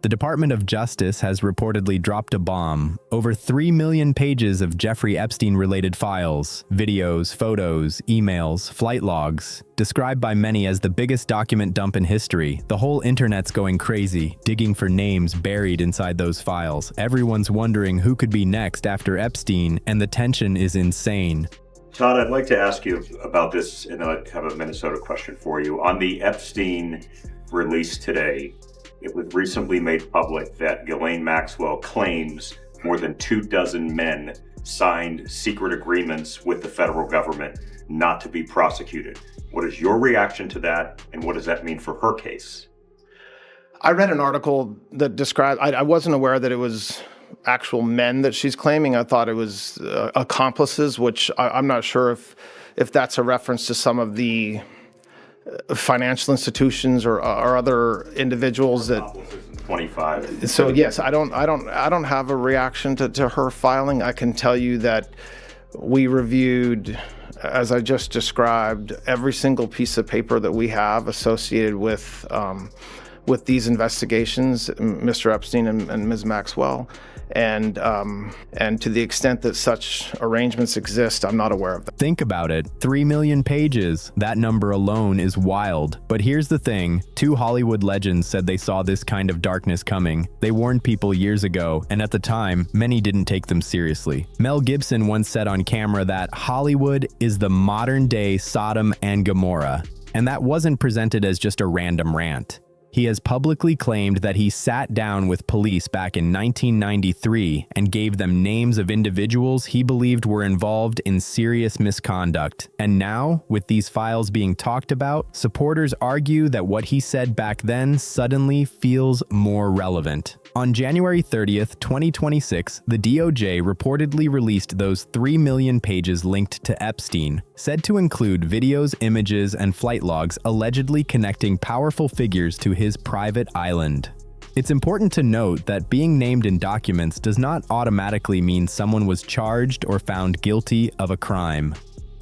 The Department of Justice has reportedly dropped a bomb. Over 3 million pages of Jeffrey Epstein-related files, videos, photos, emails, flight logs, described by many as the biggest document dump in history. The whole internet's going crazy, digging for names buried inside those files. Everyone's wondering who could be next after Epstein, and the tension is insane. Todd, I'd like to ask you about this, and then I have a Minnesota question for you. On the Epstein release today, it was recently made public that Ghislaine Maxwell claims more than 24 men signed secret agreements with the federal government not to be prosecuted. What is your reaction to that, and what does that mean for her case? I read an article that described, I wasn't aware that it was actual men that she's claiming. I thought it was accomplices, which I'm not sure if that's a reference to some of the financial institutions or other individuals that 25. So yes, I don't have a reaction to her filing. I can tell you that we reviewed, as I just described, every single piece of paper that we have associated with these investigations, Mr. Epstein and Ms. Maxwell. And to the extent that such arrangements exist, I'm not aware of them. Think about it, 3 million pages. That number alone is wild. But here's the thing, 2 Hollywood legends said they saw this kind of darkness coming. They warned people years ago, and at the time, many didn't take them seriously. Mel Gibson once said on camera that Hollywood is the modern-day Sodom and Gomorrah. And that wasn't presented as just a random rant. He has publicly claimed that he sat down with police back in 1993 and gave them names of individuals he believed were involved in serious misconduct. And now, with these files being talked about, supporters argue that what he said back then suddenly feels more relevant. On January 30th, 2026, the DOJ reportedly released those 3 million pages linked to Epstein, said to include videos, images, and flight logs allegedly connecting powerful figures to his private island. It's important to note that being named in documents does not automatically mean someone was charged or found guilty of a crime.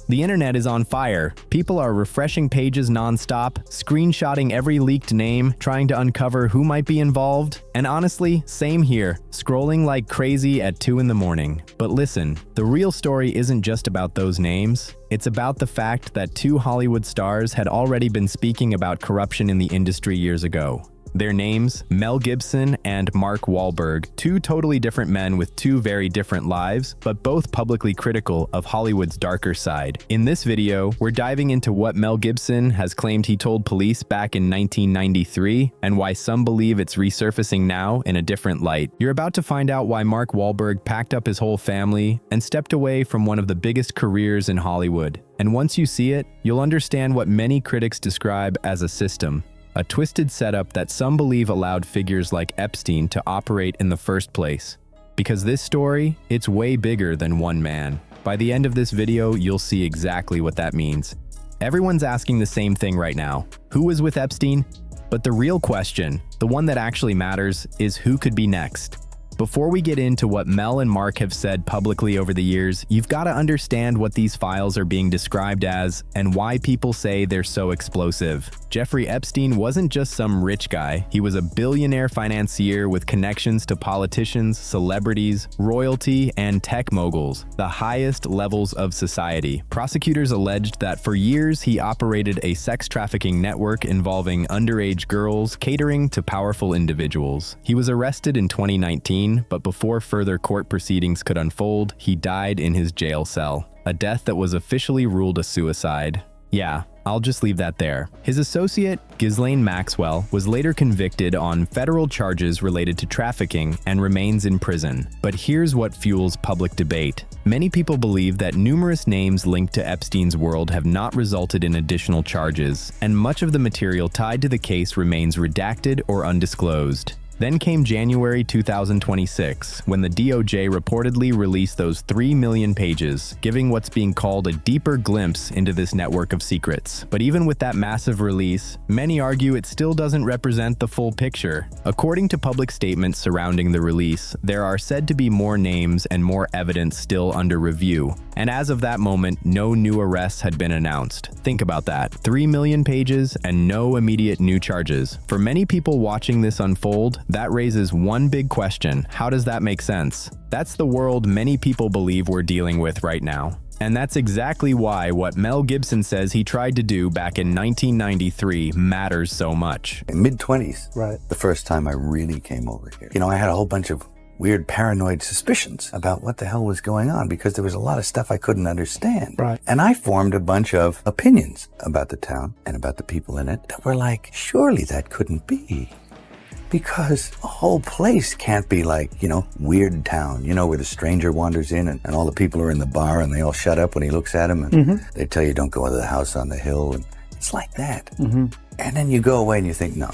The internet is on fire. People are refreshing pages nonstop, screenshotting every leaked name, trying to uncover who might be involved. And honestly, same here, scrolling like crazy at 2 in the morning. But listen, the real story isn't just about those names. It's about the fact that 2 Hollywood stars had already been speaking about corruption in the industry years ago. Their names, Mel Gibson and Mark Wahlberg, 2 totally different men with 2 very different lives, but both publicly critical of Hollywood's darker side. In this video, we're diving into what Mel Gibson has claimed he told police back in 1993, and why some believe it's resurfacing now in a different light. You're about to find out why Mark Wahlberg packed up his whole family and stepped away from one of the biggest careers in Hollywood. And once you see it, you'll understand what many critics describe as a system. A twisted setup that some believe allowed figures like Epstein to operate in the first place. Because this story, it's way bigger than one man. By the end of this video, you'll see exactly what that means. Everyone's asking the same thing right now. Who was with Epstein? But the real question, the one that actually matters, is who could be next? Before we get into what Mel and Mark have said publicly over the years, you've got to understand what these files are being described as and why people say they're so explosive. Jeffrey Epstein wasn't just some rich guy. He was a billionaire financier with connections to politicians, celebrities, royalty, and tech moguls, the highest levels of society. Prosecutors alleged that for years he operated a sex trafficking network involving underage girls, catering to powerful individuals. He was arrested in 2019. But before further court proceedings could unfold, he died in his jail cell, a death that was officially ruled a suicide. Yeah, I'll just leave that there. His associate, Ghislaine Maxwell, was later convicted on federal charges related to trafficking and remains in prison. But here's what fuels public debate. Many people believe that numerous names linked to Epstein's world have not resulted in additional charges, and much of the material tied to the case remains redacted or undisclosed. Then came January 2026, when the DOJ reportedly released those 3 million pages, giving what's being called a deeper glimpse into this network of secrets. But even with that massive release, many argue it still doesn't represent the full picture. According to public statements surrounding the release, there are said to be more names and more evidence still under review. And as of that moment, no new arrests had been announced. Think about that. 3 million pages and no immediate new charges. For many people watching this unfold, That raises one big question. How does that make sense? That's the world many people believe we're dealing with right now. And that's exactly why what Mel Gibson says he tried to do back in 1993 matters so much. In mid-20s, Right. the first time I really came over here. I had a whole bunch of weird paranoid suspicions about what the hell was going on because there was a lot of stuff I couldn't understand. Right. And I formed a bunch of opinions about the town and about the people in it that were like, surely that couldn't be. Because a whole place can't be like, weird town, where the stranger wanders in and all the people are in the bar and they all shut up when he looks at them and they tell you don't go to the house on the hill. And it's like that. And then you go away and you think, no,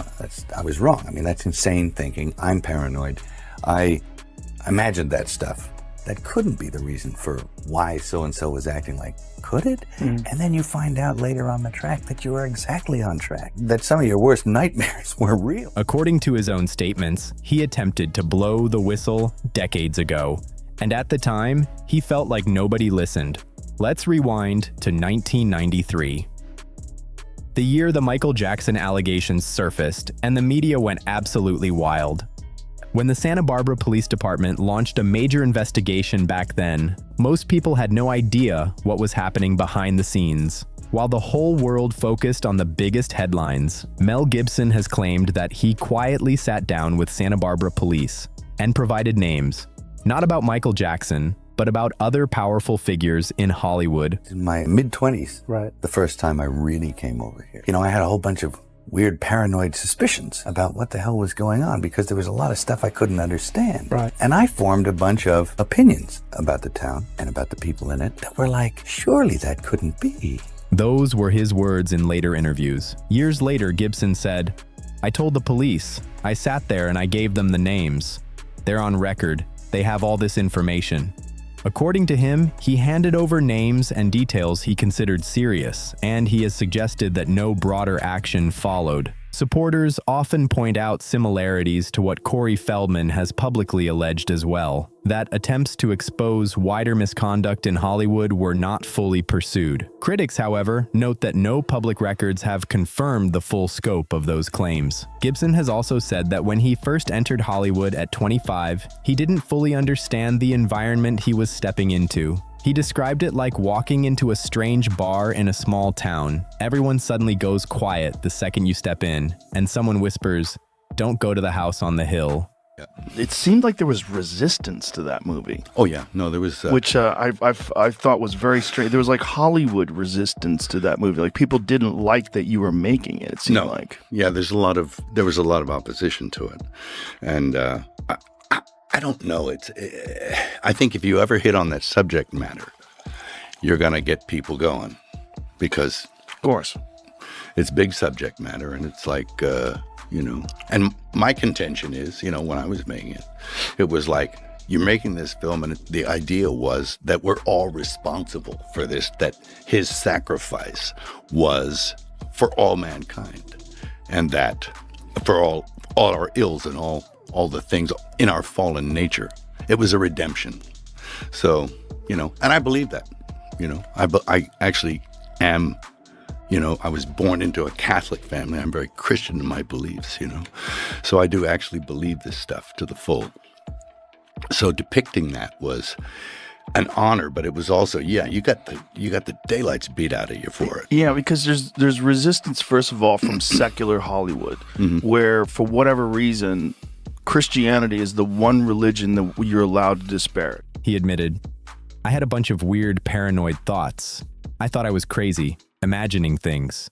I was wrong. I mean, that's insane thinking. I'm paranoid. I imagined that stuff. That couldn't be the reason for why so-and-so was acting like, could it? And then you find out later on the track that you were exactly on track, that some of your worst nightmares were real. According to his own statements, he attempted to blow the whistle decades ago, and at the time, he felt like nobody listened. Let's rewind to 1993. The year the Michael Jackson allegations surfaced, and the media went absolutely wild. When the Santa Barbara Police Department launched a major investigation back then, most people had no idea what was happening behind the scenes. While the whole world focused on the biggest headlines, Mel Gibson has claimed that he quietly sat down with Santa Barbara police and provided names, not about Michael Jackson, but about other powerful figures in Hollywood. In my mid-20s, Right. the first time I really came over here. I had a whole bunch of weird paranoid suspicions about what the hell was going on because there was a lot of stuff I couldn't understand. Right. And I formed a bunch of opinions about the town and about the people in it that were like, surely that couldn't be. Those were his words in later interviews. Years later, Gibson said, "I told the police. I sat there and I gave them the names. They're on record. They have all this information." According to him, he handed over names and details he considered serious, and he has suggested that no broader action followed. Supporters often point out similarities to what Corey Feldman has publicly alleged as well, that attempts to expose wider misconduct in Hollywood were not fully pursued. Critics, however, note that no public records have confirmed the full scope of those claims. Gibson has also said that when he first entered Hollywood at 25, he didn't fully understand the environment he was stepping into. He described it like walking into a strange bar in a small town. Everyone suddenly goes quiet the second you step in, and someone whispers, "Don't go to the house on the hill." It seemed like there was resistance to that movie, Oh, yeah. No, there was... which I thought was very strange. There was like Hollywood resistance to that movie. Like people didn't like that you were making it. It seemed like. Yeah, there was a lot of opposition to it, and I don't know. I think if you ever hit on that subject matter, you're gonna get people going, because Of course. it's big subject matter, and it's like And my contention is, when I was making it, it was like, you're making this film, and the idea was that we're all responsible for this, that his sacrifice was for all mankind, and that for all our ills and all the things in our fallen nature, it was a redemption. So, and I believe that, I actually am, I was born into a Catholic family. I'm very Christian in my beliefs, so I do actually believe this stuff to the full. So depicting that was an honor, but it was also, you got the daylights beat out of you for it. Yeah, because there's resistance, first of all, from secular Hollywood, where for whatever reason, Christianity is the one religion that you're allowed to disparage. He admitted, "I had a bunch of weird paranoid thoughts. I thought I was crazy, imagining things."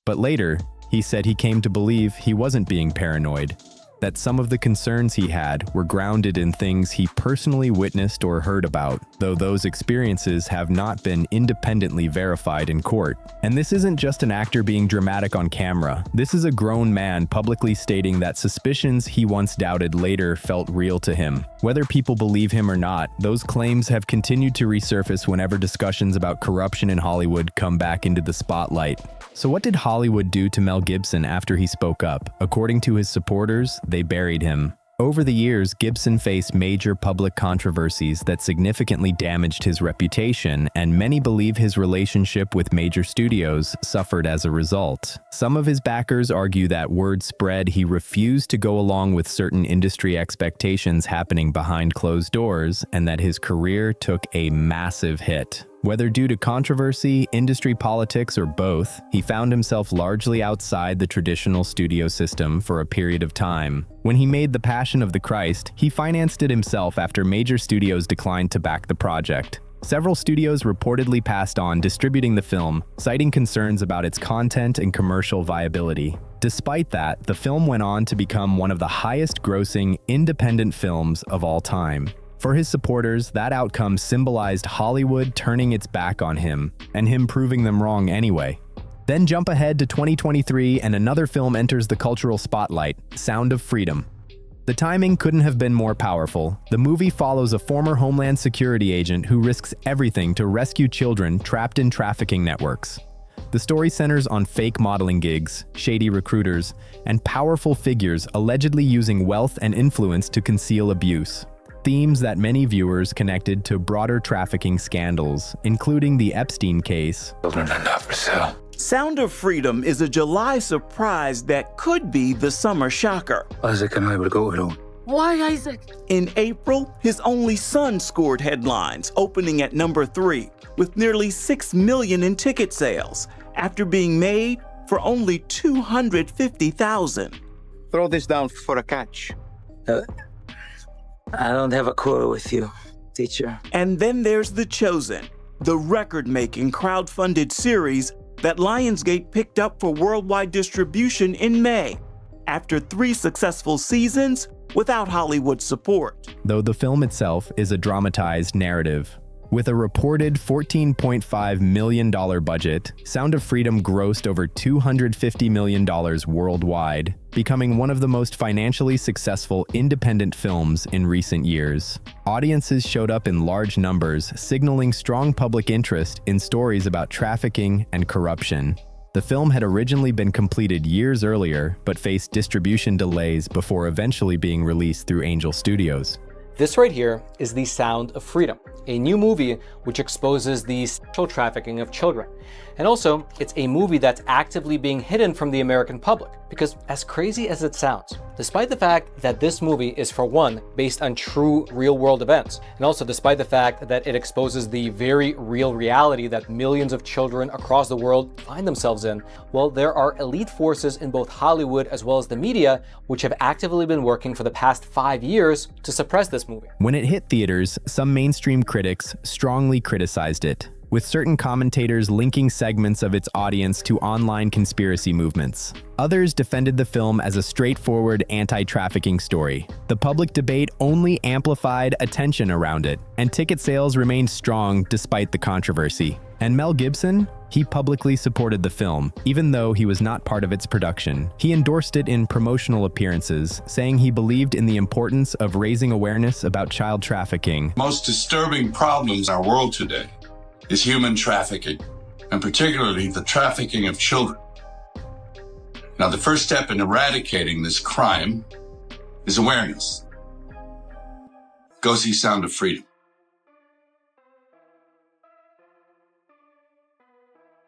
But later, he said he came to believe he wasn't being paranoid, that some of the concerns he had were grounded in things he personally witnessed or heard about, though those experiences have not been independently verified in court. And this isn't just an actor being dramatic on camera. This is a grown man publicly stating that suspicions he once doubted later felt real to him. Whether people believe him or not, those claims have continued to resurface whenever discussions about corruption in Hollywood come back into the spotlight. So what did Hollywood do to Mel Gibson after he spoke up? According to his supporters, they buried him. Over the years, Gibson faced major public controversies that significantly damaged his reputation, and many believe his relationship with major studios suffered as a result. Some of his backers argue that word spread he refused to go along with certain industry expectations happening behind closed doors, and that his career took a massive hit. Whether due to controversy, industry politics, or both, he found himself largely outside the traditional studio system for a period of time. When he made The Passion of the Christ, he financed it himself after major studios declined to back the project. Several studios reportedly passed on distributing the film, citing concerns about its content and commercial viability. Despite that, the film went on to become one of the highest-grossing independent films of all time. For his supporters, that outcome symbolized Hollywood turning its back on him, and him proving them wrong anyway. Then jump ahead to 2023 and another film enters the cultural spotlight, Sound of Freedom. The timing couldn't have been more powerful. The movie follows a former Homeland Security agent who risks everything to rescue children trapped in trafficking networks. The story centers on fake modeling gigs, shady recruiters, and powerful figures allegedly using wealth and influence to conceal abuse. Themes that many viewers connected to broader trafficking scandals, including the Epstein case. Children are not for sale. Sound of Freedom is a July surprise that could be the summer shocker. Isaac and I will go alone. Why Isaac? In April, his only son scored headlines, opening at number 3, with nearly $6 million in ticket sales, after being made for only $250,000. Throw this down for a catch. I don't have a quarrel with you, teacher. And then there's The Chosen, the record-making crowd-funded series that Lionsgate picked up for worldwide distribution in May, after 3 successful seasons without Hollywood support. Though the film itself is a dramatized narrative. With a reported $14.5 million budget, Sound of Freedom grossed over $250 million worldwide, becoming one of the most financially successful independent films in recent years. Audiences showed up in large numbers, signaling strong public interest in stories about trafficking and corruption. The film had originally been completed years earlier, but faced distribution delays before eventually being released through Angel Studios. This right here is The Sound of Freedom, a new movie which exposes the sexual trafficking of children. And also, it's a movie that's actively being hidden from the American public, because as crazy as it sounds, despite the fact that this movie is, for one, based on true real-world events, and also despite the fact that it exposes the very real reality that millions of children across the world find themselves in, well, there are elite forces in both Hollywood as well as the media which have actively been working for the past 5 years to suppress this movie. When it hit theaters, some mainstream critics strongly criticized it, with certain commentators linking segments of its audience to online conspiracy movements. Others defended the film as a straightforward anti-trafficking story. The public debate only amplified attention around it, and ticket sales remained strong despite the controversy. And Mel Gibson? He publicly supported the film, even though he was not part of its production. He endorsed it in promotional appearances, saying he believed in the importance of raising awareness about child trafficking. Most disturbing problems in our world today is human trafficking, and particularly the trafficking of children. Now, the first step in eradicating this crime is awareness. Go see Sound of Freedom.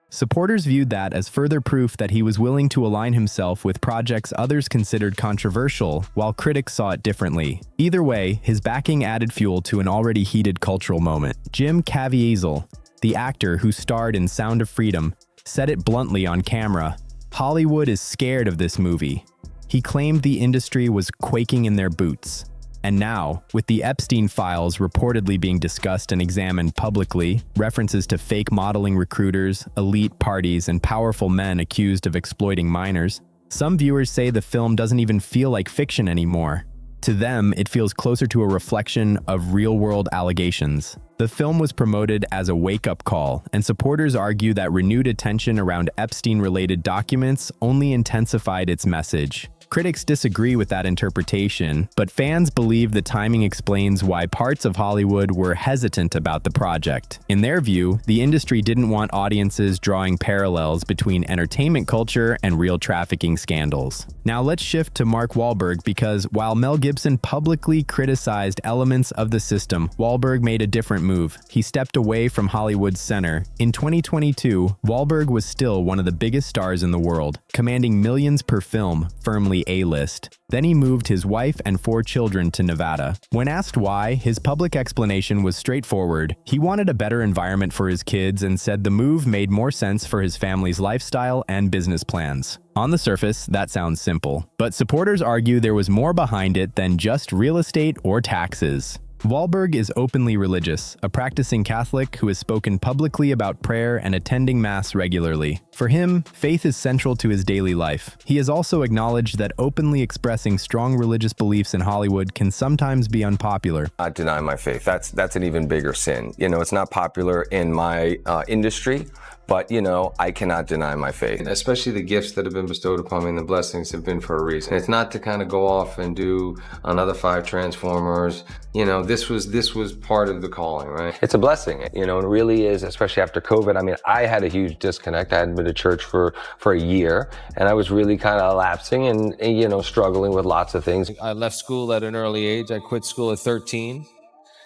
Supporters viewed that as further proof that he was willing to align himself with projects others considered controversial, while critics saw it differently. Either way, his backing added fuel to an already heated cultural moment. Jim Caviezel, the actor who starred in Sound of Freedom, said it bluntly on camera: "Hollywood is scared of this movie." He claimed the industry was quaking in their boots. And now, with the Epstein files reportedly being discussed and examined publicly, references to fake modeling recruiters, elite parties, and powerful men accused of exploiting minors, some viewers say the film doesn't even feel like fiction anymore. To them, it feels closer to a reflection of real-world allegations. The film was promoted as a wake-up call, and supporters argue that renewed attention around Epstein-related documents only intensified its message. Critics disagree with that interpretation, but fans believe the timing explains why parts of Hollywood were hesitant about the project. In their view, the industry didn't want audiences drawing parallels between entertainment culture and real trafficking scandals. Now let's shift to Mark Wahlberg, because while Mel Gibson publicly criticized elements of the system, Wahlberg made a different move. He stepped away from Hollywood's center. In 2022, Wahlberg was still one of the biggest stars in the world, commanding millions per film, firmly A-list. Then he moved his wife and 4 children to Nevada. When asked why, his public explanation was straightforward. He wanted a better environment for his kids and said the move made more sense for his family's lifestyle and business plans. On the surface, that sounds simple, but supporters argue there was more behind it than just real estate or taxes. Wahlberg is openly religious, a practicing Catholic who has spoken publicly about prayer and attending Mass regularly. For him, faith is central to his daily life. He has also acknowledged that openly expressing strong religious beliefs in Hollywood can sometimes be unpopular. I deny my faith. That's an even bigger sin. You know, it's not popular in my industry, but, you know, I cannot deny my faith. Especially the gifts that have been bestowed upon me and the blessings have been for a reason. It's not to kind of go off and do another 5 Transformers. You know, this was part of the calling, right? It's a blessing, you know, it really is, especially after COVID. I mean, I had a huge disconnect. I hadn't been to church for a year, and I was really kind of lapsing and, you know, struggling with lots of things. I left school at an early age. I quit school at 13.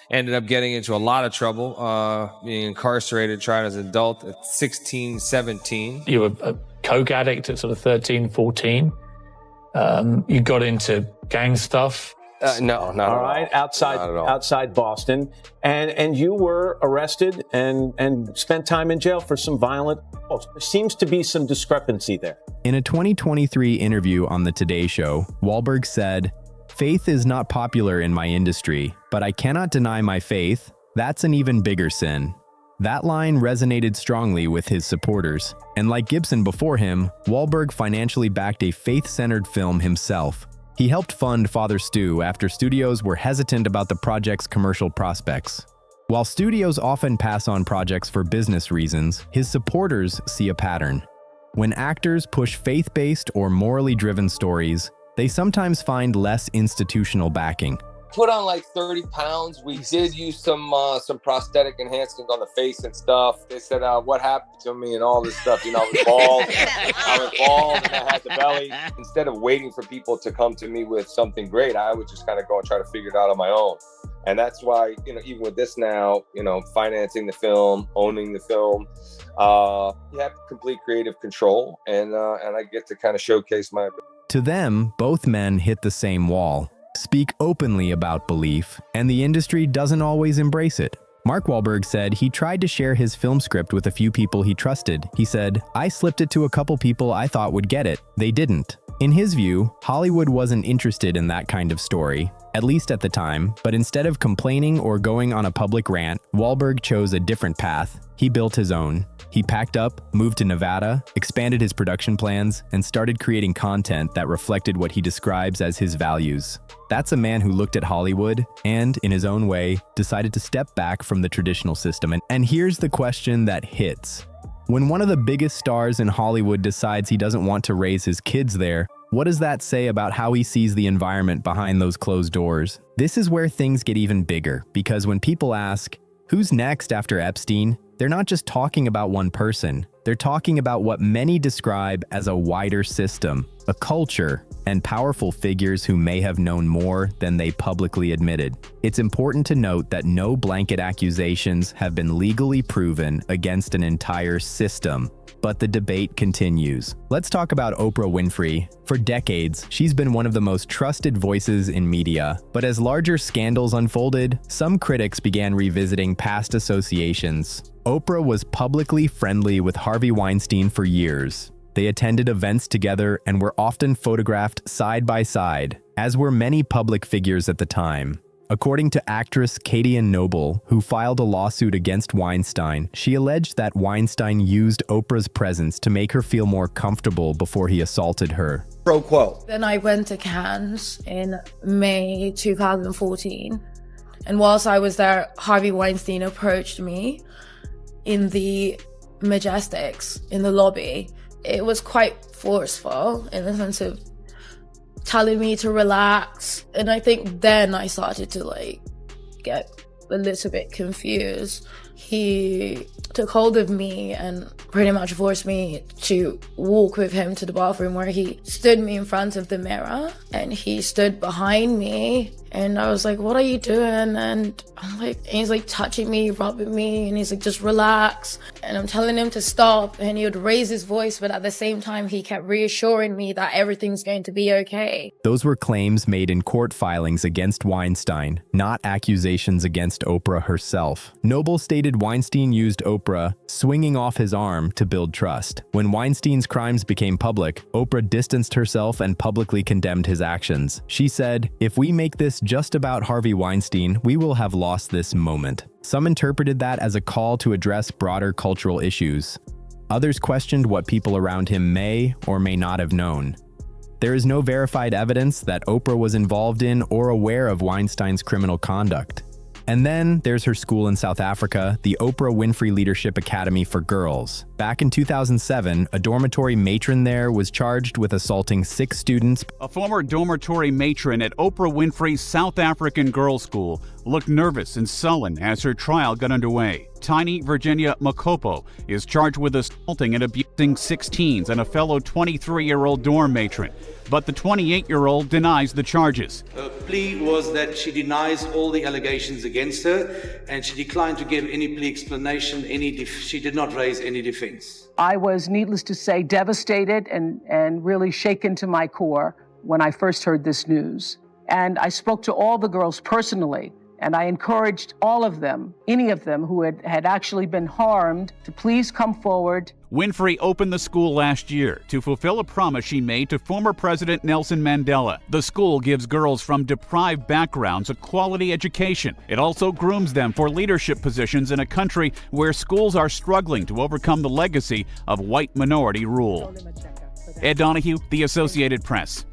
Ended up getting into a lot of trouble, being incarcerated, tried as an adult at 16, 17. You were a coke addict at sort of 13, 14. You got into gang stuff. No, not all right, outside Boston, and you were arrested and spent time in jail for some violent. There seems to be some discrepancy there. In a 2023 interview on The Today Show, Wahlberg said, "Faith is not popular in my industry, but I cannot deny my faith. That's an even bigger sin." That line resonated strongly with his supporters. And like Gibson before him, Wahlberg financially backed a faith-centered film himself. He helped fund Father Stu after studios were hesitant about the project's commercial prospects. While studios often pass on projects for business reasons, his supporters see a pattern. When actors push faith-based or morally driven stories, they sometimes find less institutional backing. Put on like 30 pounds. We did use some prosthetic enhancements on the face and stuff. They said, what happened to me and all this stuff. You know, I was bald and I had the belly. Instead of waiting for people to come to me with something great, I would just kind of go and try to figure it out on my own. And that's why, you know, even with this now, you know, financing the film, owning the film, you have complete creative control, and I get to kind of showcase my ability. To them, both men hit the same wall. Speak openly about belief, and the industry doesn't always embrace it. Mark Wahlberg said he tried to share his film script with a few people he trusted. He said, "I slipped it to a couple people I thought would get it. They didn't." In his view, Hollywood wasn't interested in that kind of story, at least at the time, but instead of complaining or going on a public rant, Wahlberg chose a different path. He built his own. He packed up, moved to Nevada, expanded his production plans, and started creating content that reflected what he describes as his values. That's a man who looked at Hollywood and, in his own way, decided to step back from the traditional system. And here's the question that hits. When one of the biggest stars in Hollywood decides he doesn't want to raise his kids there, what does that say about how he sees the environment behind those closed doors? This is where things get even bigger, because when people ask, who's next after Epstein? They're not just talking about one person. They're talking about what many describe as a wider system, a culture, and powerful figures who may have known more than they publicly admitted. It's important to note that no blanket accusations have been legally proven against an entire system, but the debate continues. Let's talk about Oprah Winfrey. For decades, she's been one of the most trusted voices in media, but as larger scandals unfolded, some critics began revisiting past associations. Oprah was publicly friendly with Harvey Weinstein for years. They attended events together and were often photographed side by side, as were many public figures at the time. According to actress Katie Noble, who filed a lawsuit against Weinstein, she alleged that Weinstein used Oprah's presence to make her feel more comfortable before he assaulted her. Pro quo. Then I went to Cannes in May 2014 And whilst I was there, Harvey Weinstein approached me in the Majestics, in the lobby. It was quite forceful in the sense of telling me to relax. And I think then I started to get a little bit confused. He took hold of me and pretty much forced me to walk with him to the bathroom, where he stood me in front of the mirror and he stood behind me. And I was like, what are you doing? And he's touching me, rubbing me, and he's like, just relax. And I'm telling him to stop, and he would raise his voice, but at the same time, he kept reassuring me that everything's going to be okay. Those were claims made in court filings against Weinstein, not accusations against Oprah herself. Noble stated Weinstein used Oprah swinging off his arm to build trust. When Weinstein's crimes became public, Oprah distanced herself and publicly condemned his actions. She said, "If we make this just about Harvey Weinstein, we will have lost this moment." Some interpreted that as a call to address broader cultural issues. Others questioned what people around him may or may not have known. There is no verified evidence that Oprah was involved in or aware of Weinstein's criminal conduct. And then there's her school in South Africa, the Oprah Winfrey Leadership Academy for Girls. Back in 2007, a dormitory matron there was charged with assaulting 6 students. A former dormitory matron at Oprah Winfrey's South African Girls' School looked nervous and sullen as her trial got underway. Tiny Virginia Makopo is charged with assaulting and abusing 6 teens and a fellow 23-year-old dorm matron. But the 28-year-old denies the charges. Her plea was that she denies all the allegations against her, and she declined to give any plea explanation. She did not raise any defense. I was, needless to say, devastated and really shaken to my core when I first heard this news. And I spoke to all the girls personally, and I encouraged all of them, any of them who had actually been harmed, to please come forward. Winfrey opened the school last year to fulfill a promise she made to former President Nelson Mandela. The school gives girls from deprived backgrounds a quality education. It also grooms them for leadership positions in a country where schools are struggling to overcome the legacy of white minority rule. Ed Donahue, The Associated Press.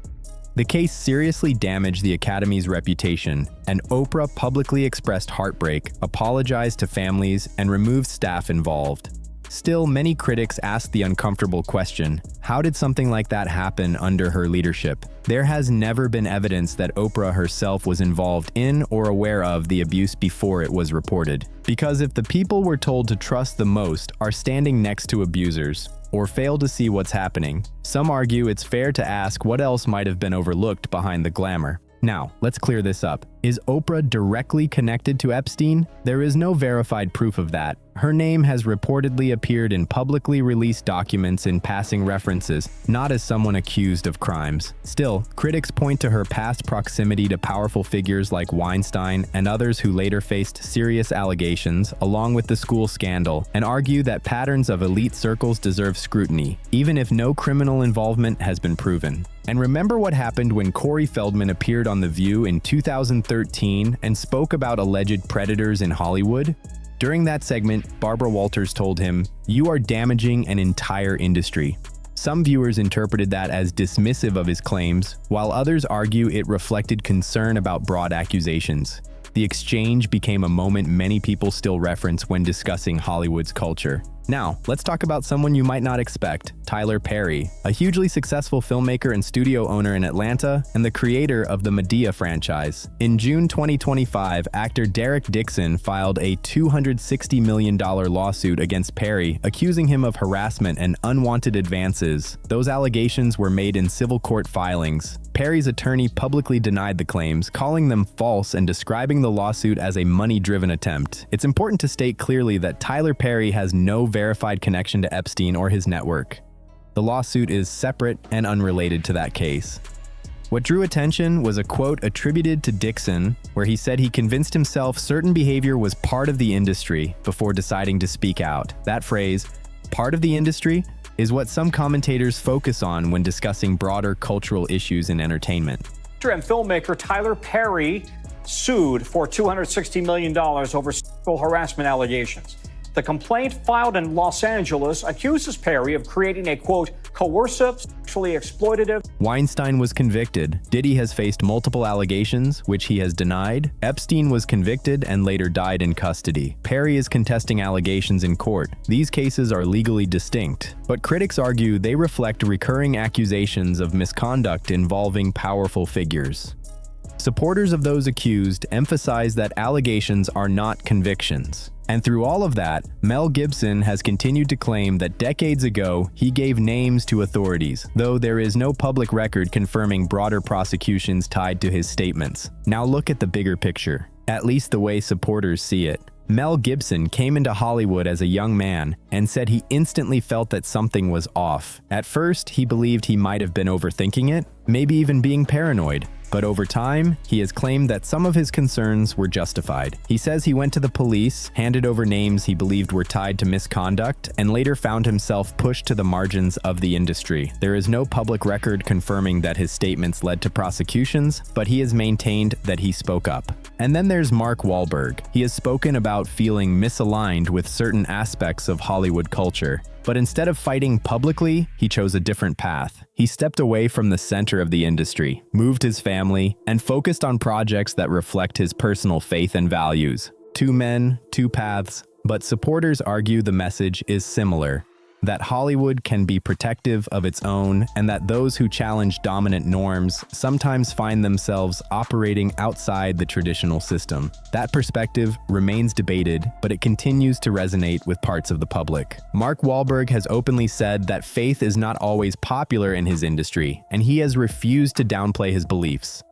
The case seriously damaged the Academy's reputation, and Oprah publicly expressed heartbreak, apologized to families, and removed staff involved. Still, many critics ask the uncomfortable question, how did something like that happen under her leadership? There has never been evidence that Oprah herself was involved in or aware of the abuse before it was reported. Because if the people we're told to trust the most are standing next to abusers, or fail to see what's happening, some argue it's fair to ask what else might have been overlooked behind the glamour. Now, let's clear this up. Is Oprah directly connected to Epstein? There is no verified proof of that. Her name has reportedly appeared in publicly released documents in passing references, not as someone accused of crimes. Still, critics point to her past proximity to powerful figures like Weinstein and others who later faced serious allegations, along with the school scandal, and argue that patterns of elite circles deserve scrutiny, even if no criminal involvement has been proven. And remember what happened when Corey Feldman appeared on The View in 2013 and spoke about alleged predators in Hollywood? During that segment, Barbara Walters told him, "You are damaging an entire industry." Some viewers interpreted that as dismissive of his claims, while others argue it reflected concern about broad accusations. The exchange became a moment many people still reference when discussing Hollywood's culture. Now, let's talk about someone you might not expect, Tyler Perry, a hugely successful filmmaker and studio owner in Atlanta and the creator of the Medea franchise. In June 2025, actor Derek Dixon filed a $260 million lawsuit against Perry, accusing him of harassment and unwanted advances. Those allegations were made in civil court filings. Perry's attorney publicly denied the claims, calling them false and describing the lawsuit as a money-driven attempt. It's important to state clearly that Tyler Perry has no verified connection to Epstein or his network. The lawsuit is separate and unrelated to that case. What drew attention was a quote attributed to Dixon, where he said he convinced himself certain behavior was part of the industry before deciding to speak out. That phrase, part of the industry, is what some commentators focus on when discussing broader cultural issues in entertainment. Actor and filmmaker Tyler Perry sued for $260 million over sexual harassment allegations. The complaint filed in Los Angeles accuses Perry of creating a, quote, coercive, sexually exploitative. Weinstein was convicted. Diddy has faced multiple allegations, which he has denied. Epstein was convicted and later died in custody. Perry is contesting allegations in court. These cases are legally distinct, but critics argue they reflect recurring accusations of misconduct involving powerful figures. Supporters of those accused emphasize that allegations are not convictions. And through all of that, Mel Gibson has continued to claim that decades ago he gave names to authorities, though there is no public record confirming broader prosecutions tied to his statements. Now look at the bigger picture, at least the way supporters see it. Mel Gibson came into Hollywood as a young man and said he instantly felt that something was off. At first, he believed he might have been overthinking it, maybe even being paranoid. But over time, he has claimed that some of his concerns were justified. He says he went to the police, handed over names he believed were tied to misconduct, and later found himself pushed to the margins of the industry. There is no public record confirming that his statements led to prosecutions, but he has maintained that he spoke up. And then there's Mark Wahlberg. He has spoken about feeling misaligned with certain aspects of Hollywood culture. But instead of fighting publicly, he chose a different path. He stepped away from the center of the industry, moved his family, and focused on projects that reflect his personal faith and values. Two men, two paths, but supporters argue the message is similar. That Hollywood can be protective of its own, and that those who challenge dominant norms sometimes find themselves operating outside the traditional system. That perspective remains debated, but it continues to resonate with parts of the public. Mark Wahlberg has openly said that faith is not always popular in his industry, and he has refused to downplay his beliefs.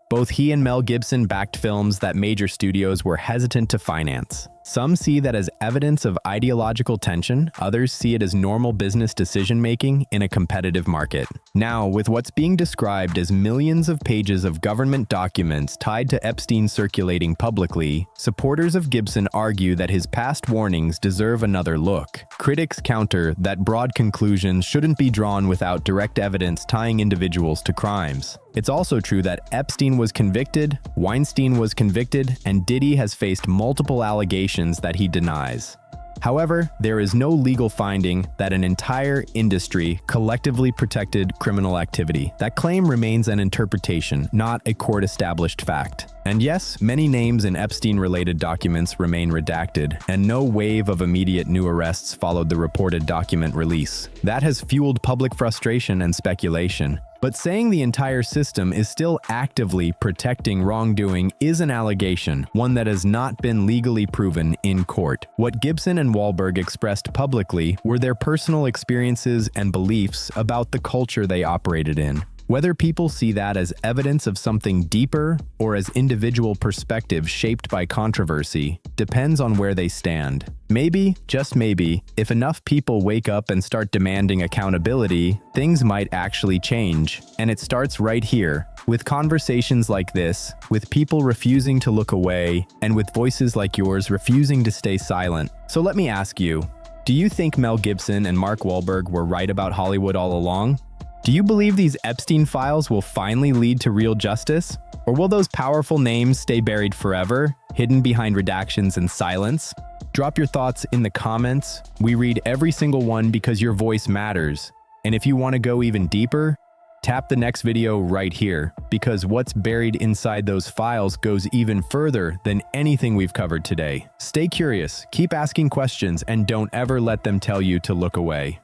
Both he and Mel Gibson backed films that major studios were hesitant to finance. Some see that as evidence of ideological tension, others see it as normal business decision-making in a competitive market. Now, with what's being described as millions of pages of government documents tied to Epstein circulating publicly, supporters of Gibson argue that his past warnings deserve another look. Critics counter that broad conclusions shouldn't be drawn without direct evidence tying individuals to crimes. It's also true that Epstein was convicted, Weinstein was convicted, and Diddy has faced multiple allegations that he denies. However, there is no legal finding that an entire industry collectively protected criminal activity. That claim remains an interpretation, not a court-established fact. And yes, many names in Epstein-related documents remain redacted, and no wave of immediate new arrests followed the reported document release. That has fueled public frustration and speculation. But saying the entire system is still actively protecting wrongdoing is an allegation, one that has not been legally proven in court. What Gibson and Wahlberg expressed publicly were their personal experiences and beliefs about the culture they operated in. Whether people see that as evidence of something deeper or as individual perspectives shaped by controversy depends on where they stand. Maybe, just maybe, if enough people wake up and start demanding accountability, things might actually change. And it starts right here, with conversations like this, with people refusing to look away, and with voices like yours refusing to stay silent. So let me ask you, do you think Mel Gibson and Mark Wahlberg were right about Hollywood all along? Do you believe these Epstein files will finally lead to real justice? Or will those powerful names stay buried forever, hidden behind redactions and silence? Drop your thoughts in the comments. We read every single one because your voice matters. And if you want to go even deeper, tap the next video right here, because what's buried inside those files goes even further than anything we've covered today. Stay curious, keep asking questions, and don't ever let them tell you to look away.